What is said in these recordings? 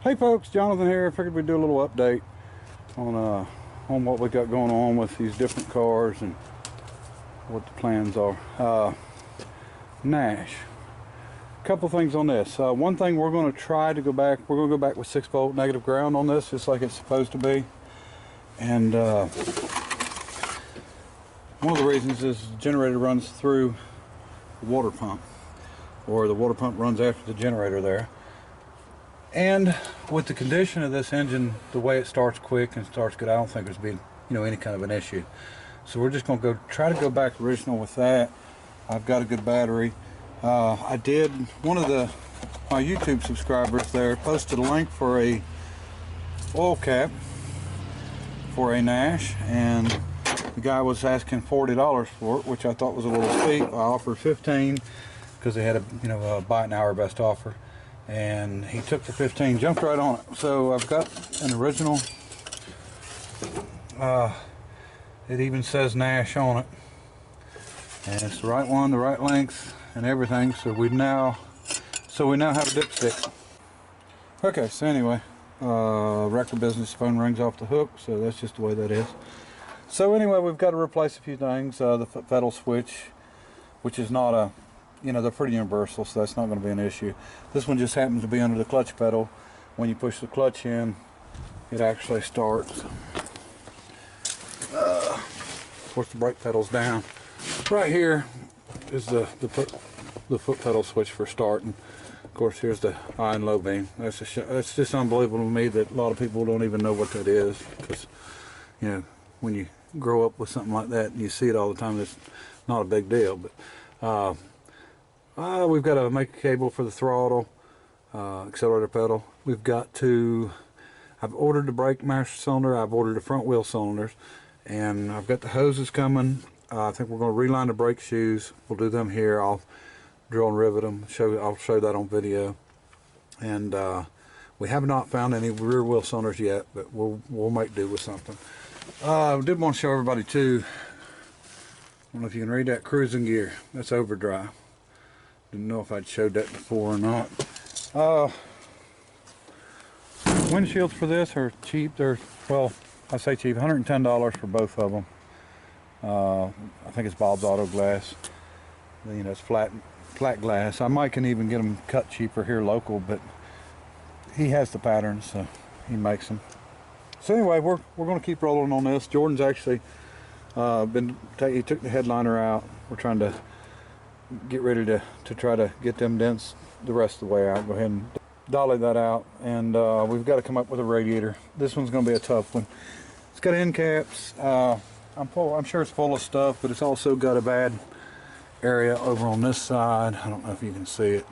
Hey folks, Jonathan here. Figured we'd do a little update on what we got going on with these different cars and what the plans are. Nash. A couple things on this. One thing, we're going to try to go back. We're going to go back with 6-volt negative ground on this, just like it's supposed to be. And one of the reasons is the generator runs through the water pump, or the water pump runs after the generator there. And with the condition of this engine, the way it starts quick and starts good, I don't think there's been, any kind of an issue. So we're just going to try to go back original with that. I've got a good battery. I did, one of my YouTube subscribers there posted a link for a oil cap for a Nash, and the guy was asking $40 for it, which I thought was a little steep. I offered $15 because they had a buy it now or best offer. And he took the 15, jumped right on it. So I've got an original. It even says Nash on it, and it's the right one, the right length, and everything. So we now have a dipstick. Okay, so anyway, record business phone rings off the hook, so that's just the way that is. So anyway, we've got to replace a few things. The pedal switch, which is not a, they're pretty universal, so that's not going to be an issue. This one just happens to be under the clutch pedal. When you push the clutch in, it actually starts. Of course, the brake pedal's down. Right here is the foot pedal switch for starting. Of course, here's the high and low beam. That's just unbelievable to me that a lot of people don't even know what that is, because when you grow up with something like that and you see it all the time, it's not a big deal. But we've got to make a cable for the throttle, accelerator pedal. We've got to, I've ordered the brake master cylinder, I've ordered the front wheel cylinders, and I've got the hoses coming. I think we're going to reline the brake shoes. We'll do them here. I'll drill and rivet them. I'll show that on video. And we have not found any rear wheel cylinders yet, but we'll make do with something. I did want to show everybody too. I don't know if you can read that, cruising gear. That's overdrive. Didn't know if I'd showed that before or not. Windshields for this are cheap. They're, well, I say cheap, $110 for both of them. I think it's Bob's Auto Glass. It's flat glass. I might can even get them cut cheaper here local, but he has the patterns, so he makes them. So anyway, we're going to keep rolling on this. Jordan's actually he took the headliner out. We're trying to get ready to try to get them dents the rest of the way out. Go ahead and dolly that out, and we've got to come up with a radiator. This one's going to be a tough one. It's got end caps. I'm sure it's full of stuff, but it's also got a bad area over on this side. I don't know if you can see it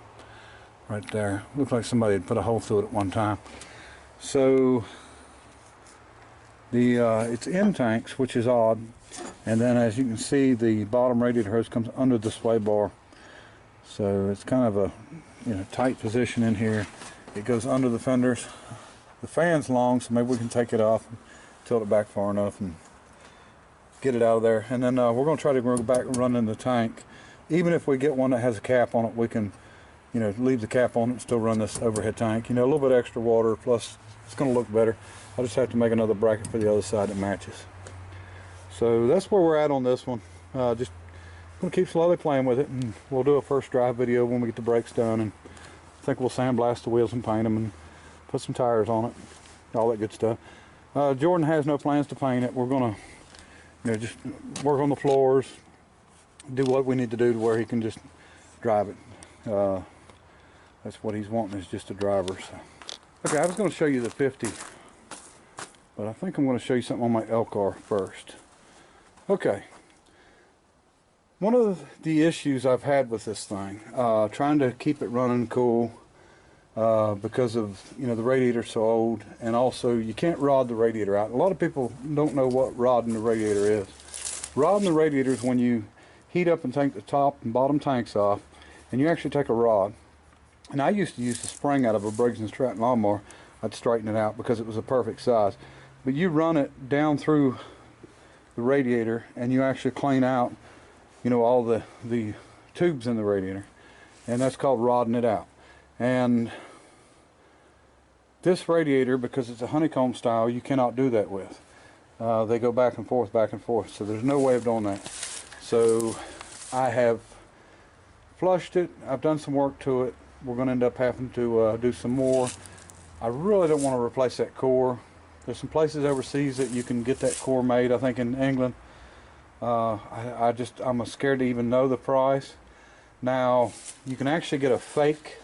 right there. Looks like somebody had put a hole through it at one time. So it's end tanks, which is odd. And then, as you can see, the bottom radiator hose comes under the sway bar, so it's kind of a tight position in here. It goes under the fenders. The fan's long, so maybe we can take it off and tilt it back far enough and get it out of there. And then we're going to try to go back and run in the tank. Even if we get one that has a cap on it, we can leave the cap on it and still run this overhead tank. A little bit extra water, plus it's going to look better. I'll just have to make another bracket for the other side that matches. So that's where we're at on this one. Just going to keep slowly playing with it, and we'll do a first drive video when we get the brakes done, and I think we'll sandblast the wheels and paint them and put some tires on it, all that good stuff. Jordan has no plans to paint it. We're going to just work on the floors, do what we need to do to where he can just drive it. That's what he's wanting, is just a driver. So. Okay, I was going to show you the 50, but I think I'm going to show you something on my Elcar first. Okay, one of the issues I've had with this thing, trying to keep it running cool, because of the radiator's so old, and also you can't rod the radiator out. A lot of people don't know what rodding the radiator is. Rodding the radiator is when you heat up and take the top and bottom tanks off, and you actually take a rod. And I used to use the spring out of a Briggs & Stratton lawnmower. I'd straighten it out because it was a perfect size. But you run it down through the radiator, and you actually clean out all the tubes in the radiator, and that's called rodding it out. And This radiator, because it's a honeycomb style, you cannot do that with. They go back and forth, so there's no way of doing that. So I have flushed it, I've done some work to it. We're going to end up having to do some more. I really don't want to replace that core. There's some places overseas that you can get that core made, I think in England. I'm scared to even know the price. Now, you can actually get a fake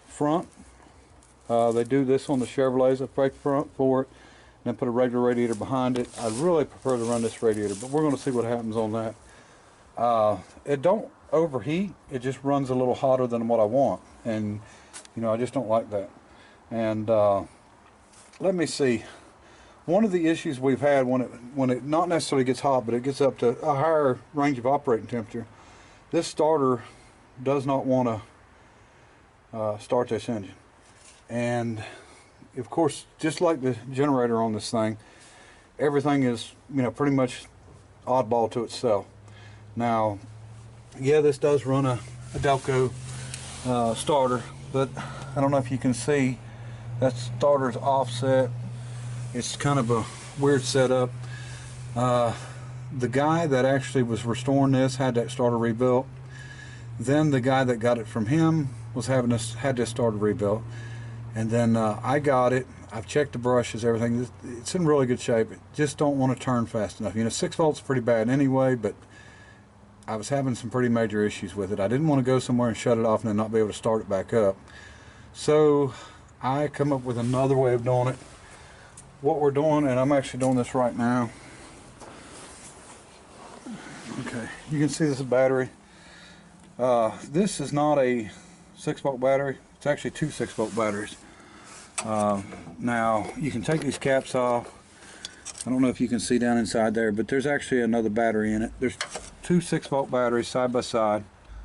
front. They do this on the Chevrolets, a fake front for it, and then put a regular radiator behind it. I really prefer to run this radiator, but we're going to see what happens on that. It don't overheat, it just runs a little hotter than what I want, and you know, I just don't like that. And let me see. One of the issues we've had when it not necessarily gets hot, but it gets up to a higher range of operating temperature, this starter does not want to start this engine. And of course, just like the generator on this thing, everything is, you know, pretty much oddball to itself. Now, yeah, this does run a Delco starter, but I don't know if you can see that starter's offset. It's kind of a weird setup. The guy that actually was restoring this had that starter rebuilt. Then the guy that got it from him was had this starter rebuilt. And then I got it. I've checked the brushes, everything. It's in really good shape. It just don't want to turn fast enough. You know, 6 volts is pretty bad anyway, but I was having some pretty major issues with it. I didn't want to go somewhere and shut it off and then not be able to start it back up. So I come up with another way of doing it. What we're doing, and I'm actually doing this right now. Okay, you can see this is a battery. This is not a 6-volt battery. It's actually 2 6-volt batteries. Now, you can take these caps off. I don't know if you can see down inside there, but there's actually another battery in it. There's 2 6-volt batteries side by side.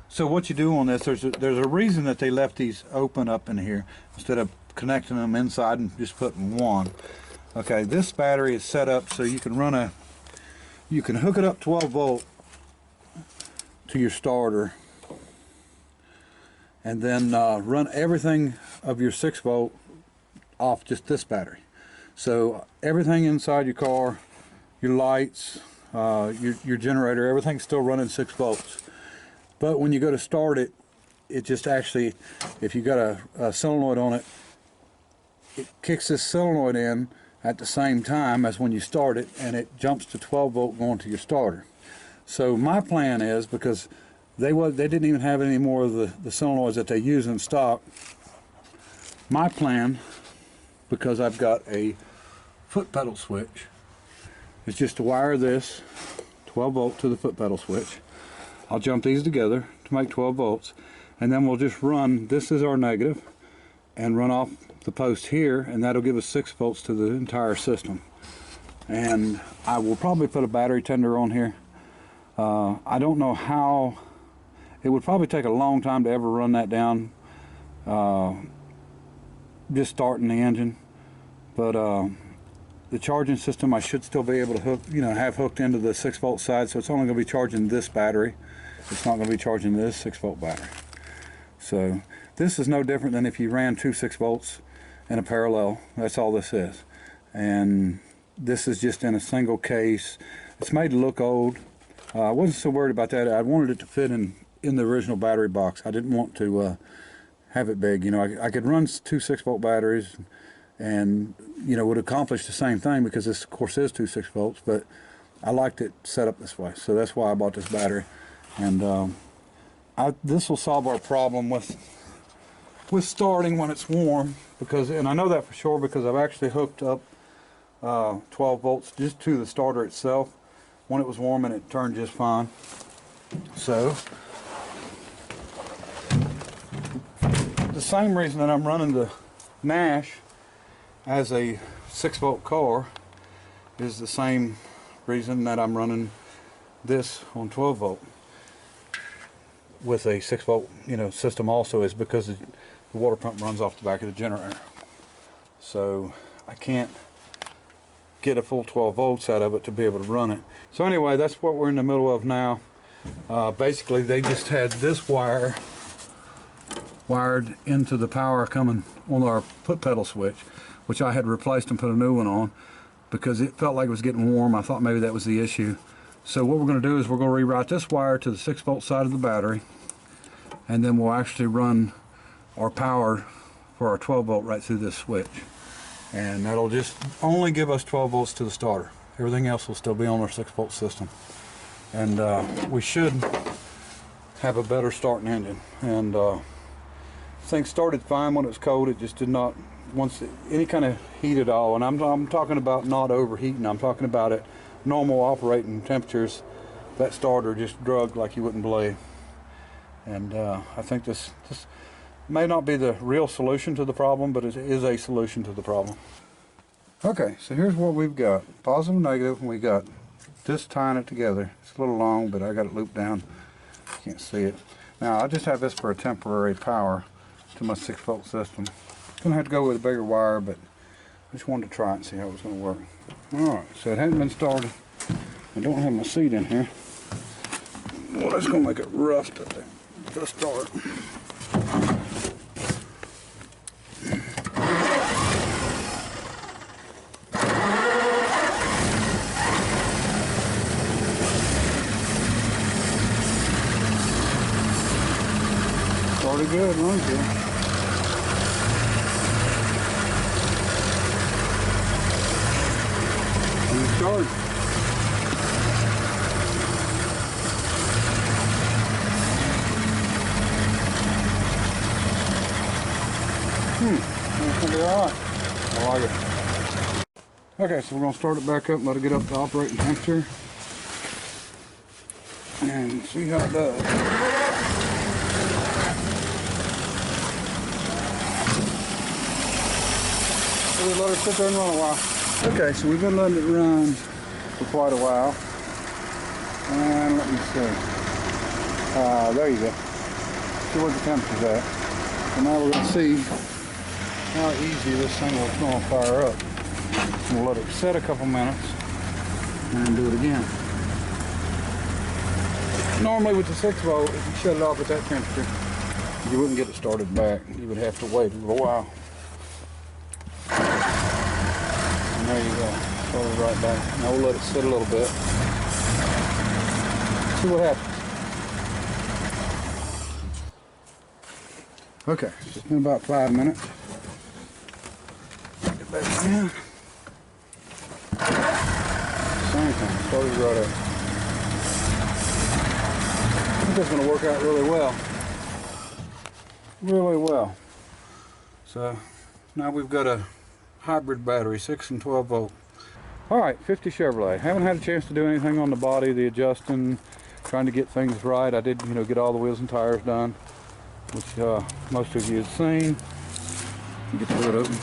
So what you do on this, there's a reason that they left these open up in here instead of connecting them inside and just putting one. Okay, this battery is set up so you can hook it up 12 volt to your starter, and then run everything of your 6 volt off just this battery. So everything inside your car, your lights, your generator, everything's still running 6 volts. But when you go to start it, it just actually, if you got a solenoid on it, it kicks this solenoid in at the same time as when you start it, and it jumps to 12 volt going to your starter. So my plan is, because they didn't even have any more of the solenoids that they use in stock, my plan, because I've got a foot pedal switch, is just to wire this 12 volt to the foot pedal switch. I'll jump these together to make 12 volts, and then we'll just run, this is our negative, and run off the post here, and that'll give us 6 volts to the entire system. And I will probably put a battery tender on here. I don't know how, it would probably take a long time to ever run that down, just starting the engine. But the charging system I should still be able to hook, have hooked into the 6 volt side, so it's only going to be charging this battery. It's not going to be charging this 6 volt battery. So this is no different than if you ran 2 6 volts in a parallel. That's all this is. And this is just in a single case. It's made to look old. I wasn't so worried about that. I wanted it to fit in the original battery box. I didn't want to have it big. I could run 2 6 volt batteries and would accomplish the same thing, because this of course is 2 6 volts, but I liked it set up this way, so that's why I bought this battery. And this will solve our problem with starting when it's warm, and I know that for sure because I've actually hooked up 12 volts just to the starter itself when it was warm, and it turned just fine. So the same reason that I'm running the Nash as a 6 volt car is the same reason that I'm running this on 12 volt with a 6 volt system also, is because the water pump runs off the back of the generator. So I can't get a full 12 volts out of it to be able to run it. So anyway, that's what we're in the middle of now. Basically they just had this wire wired into the power coming on our foot pedal switch, which I had replaced and put a new one on because it felt like it was getting warm. I thought maybe that was the issue. So what we're going to do is we're going to reroute this wire to the 6-volt side of the battery, and then we'll actually run our power for our 12-volt right through this switch. And that'll just only give us 12 volts to the starter. Everything else will still be on our 6-volt system. And we should have a better starting engine. And things started fine when it was cold. It just did not, once any kind of heat at all, and I'm talking about not overheating, I'm talking about at normal operating temperatures, that starter just drugged like you wouldn't believe. And I think this may not be the real solution to the problem, but it is a solution to the problem. Okay, so here's what we've got. Positive and negative, and we got this tying it together. It's a little long, but I got it looped down. You can't see it. Now, I just have this for a temporary power to my 6-volt system. Gonna have to go with a bigger wire, but I just wanted to try it and see how it was gonna work. Alright, so it hasn't been started. I don't have my seat in here. Well, that's gonna make it rough to start. Started good, runs good. Start. That's gonna be alright. I like it. Okay, so we're gonna start it back up and let it get up to operating temperature and see how it does. We'll let it sit there and run a while. Okay, so we've been letting it run for quite a while. And let me see. There you go. See where the temperature's at. So now we're going to see how easy this thing will going to fire up. We'll let it set a couple minutes and do it again. Normally with the 6-volt, if you shut it off at that temperature, you wouldn't get it started back. You would have to wait a little while. There you go. Started right back. Now we'll let it sit a little bit. See what happens. Okay, it's been about 5 minutes. Get back in. Same thing. Started right up. I think that's going to work out really well. Really well. So now we've got a hybrid battery, 6 and 12 volt. Alright, 50 Chevrolet. Haven't had a chance to do anything on the body, the adjusting, trying to get things right. I did, get all the wheels and tires done, which most of you have seen. Get the hood open.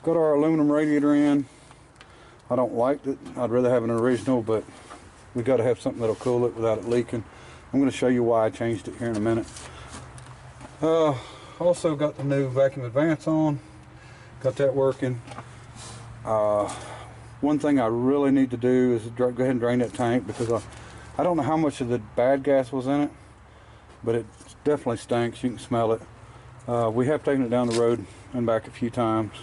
Got our aluminum radiator in. I don't like it. I'd rather have an original, but we got to have something that'll cool it without it leaking. I'm going to show you why I changed it here in a minute. Also got the new vacuum advance on. Got that working. One thing I really need to do is go ahead and drain that tank, because I don't know how much of the bad gas was in it, but it definitely stinks. You can smell it. We have taken it down the road and back a few times.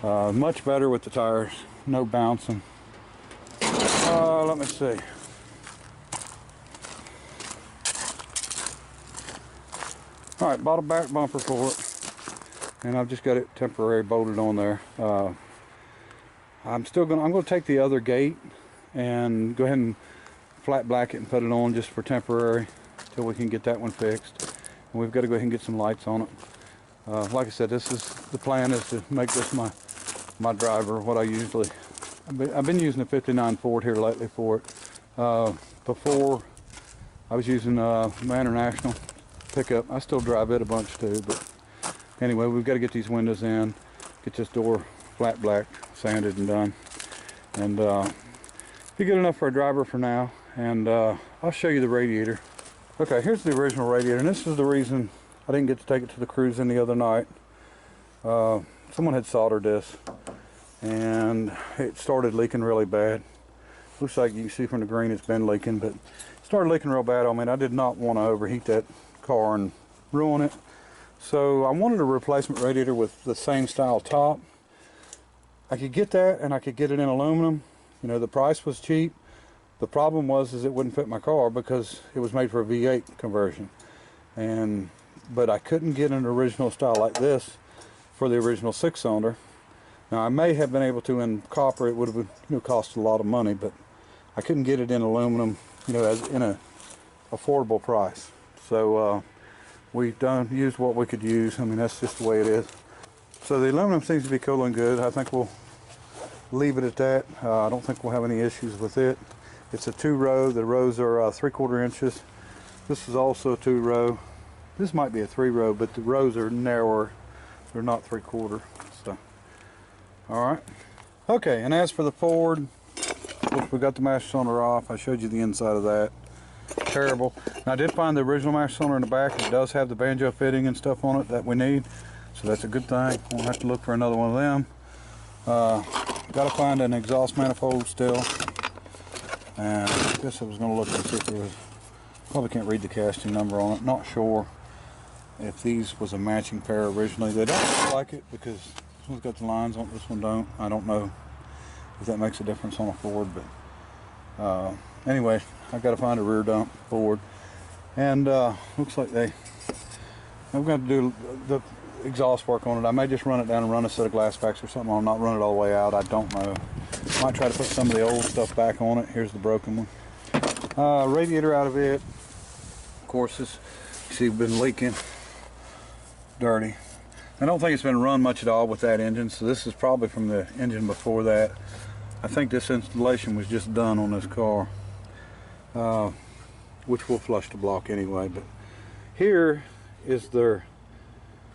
Much better with the tires. No bouncing. Let me see. Alright, bought a back bumper for it, and I've just got it temporary bolted on there. I'm going to take the other gate and go ahead and flat black it and put it on just for temporary till we can get that one fixed. And we've got to go ahead and get some lights on it. Like I said, the plan is to make this my driver. What I've been using a 59 Ford here lately for it. Before I was using my International pickup. I still drive it a bunch too, but anyway, we've got to get these windows in, get this door flat black, sanded and done, and be good enough for a driver for now. And I'll show you the radiator. Okay, here's the original radiator, and this is the reason I didn't get to take it to the cruise in the other night. Someone had soldered this and it started leaking really bad. Looks like you can see from the green it's been leaking, but it started leaking real bad. I mean, I did not want to overheat that car and ruin it. So I wanted a replacement radiator with the same style top. I could get that, and I could get it in aluminum. You know, the price was cheap. The problem was it wouldn't fit my car because it was made for a V8 conversion. But I couldn't get an original style like this for the original 6-cylinder. Now I may have been able to in copper. It would have, you know, cost a lot of money, but I couldn't get it in aluminum, you know, as in a affordable price. So we used what we could use. I mean, that's just the way it is. So the aluminum seems to be cooling good. I think we'll leave it at that. I don't think we'll have any issues with it. It's a 2-row. The rows are 3/4 inches. This is also a 2-row. This might be a 3-row, but the rows are narrower. They're not 3/4. So, all right. Okay, and as for the Ford, we got the master cylinder off. I showed you the inside of that. Terrible. Now, I did find the original master cylinder in the back. It does have the banjo fitting and stuff on it that we need, so that's a good thing. Won't have to look for another one of them. Got to find an exhaust manifold still. And I guess I was going to look and see if there was. Probably can't read the casting number on it. Not sure if these was a matching pair originally. They don't look like it because this one's got the lines on it, this one don't. I don't know if that makes a difference on a Ford, but anyway, I've got to find a rear dump Ford. And looks like I'm going to do the exhaust work on it. I may just run it down and run a set of glass backs or something. I'll not run it all the way out. I don't know. Might try to put some of the old stuff back on it. Here's the broken one. Radiator out of it. Of course, this, you see, been leaking. Dirty. I don't think it's been run much at all with that engine, so this is probably from the engine before that. I think this installation was just done on this car, which will flush the block anyway. But here is their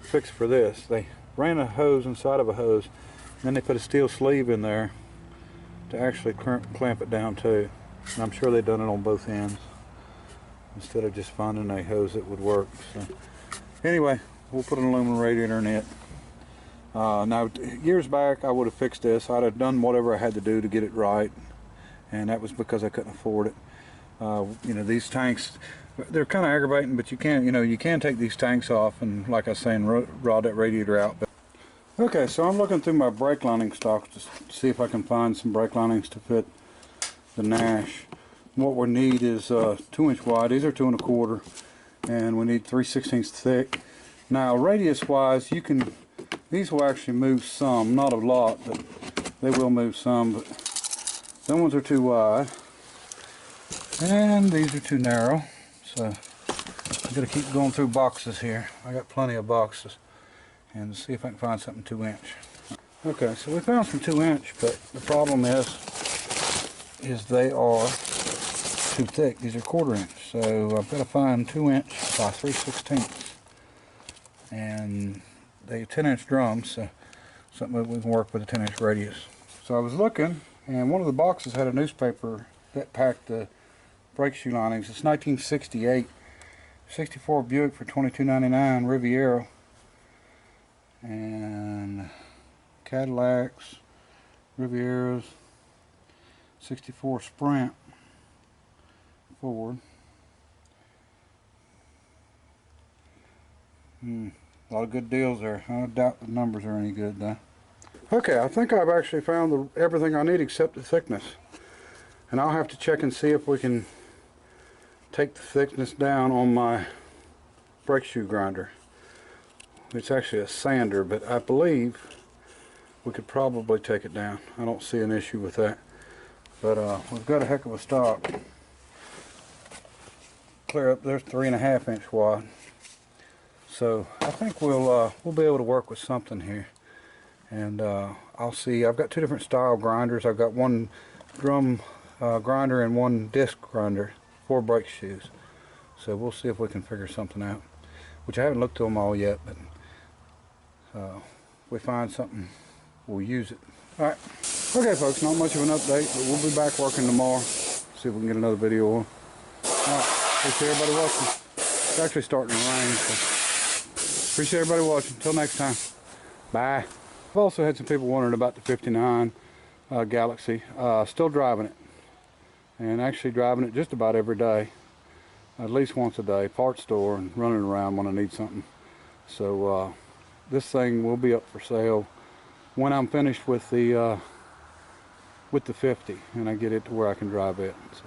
fix for this. They ran a hose inside of a hose, and then they put a steel sleeve in there to actually clamp it down too. And I'm sure they've done it on both ends instead of just finding a hose that would work. So anyway, we'll put an aluminum radiator in it. Now, years back, I would have fixed this. I'd have done whatever I had to do to get it right, and that was because I couldn't afford it. You know, these tanks, they're kind of aggravating, but you can take these tanks off and, like I was saying, rod that radiator out. Okay, so I'm looking through my brake lining stocks to see if I can find some brake linings to fit the Nash. What we need is 2-inch wide. These are 2 1/4, and we need 3/16 thick. Now, radius wise, these will actually move some, not a lot, but they will move some. But them ones are too wide, and these are too narrow. So I'm gonna keep going through boxes here. I got plenty of boxes, and see if I can find something 2-inch. Okay, so we found some 2-inch, but the problem is they are too thick. These are 1/4 inch, so I've got to find 2-inch by 3/16, and they're 10-inch drums, so something that we can work with a 10-inch radius. So I was looking, and one of the boxes had a newspaper that packed the brake shoe linings. It's 1968, 64 Buick for $22.99, Riviera, and Cadillacs, Rivieras, 64 Sprint Ford. A lot of good deals there. I doubt the numbers are any good though. Okay, I think I've actually found everything I need except the thickness. And I'll have to check and see if we can take the thickness down on my brake shoe grinder. It's actually a sander, but I believe we could probably take it down. I don't see an issue with that. But we've got a heck of a stock. Clear up, there's 3.5 inch wide. So I think we'll be able to work with something here. And I'll see. I've got 2 different style grinders. I've got one drum grinder and one disc grinder for brake shoes. So we'll see if we can figure something out. Which I haven't looked to them all yet, but if we find something, we'll use it. All right. Okay, folks, not much of an update, but we'll be back working tomorrow. See if we can get another video on. All right. Appreciate everybody watching. It's actually starting to rain, so appreciate everybody watching. Until next time. Bye. I've also had some people wondering about the 59 Galaxy. Still driving it. And actually driving it just about every day. At least once a day. Parts store and running around when I need something. So this thing will be up for sale when I'm finished with the 50 and I get it to where I can drive it. So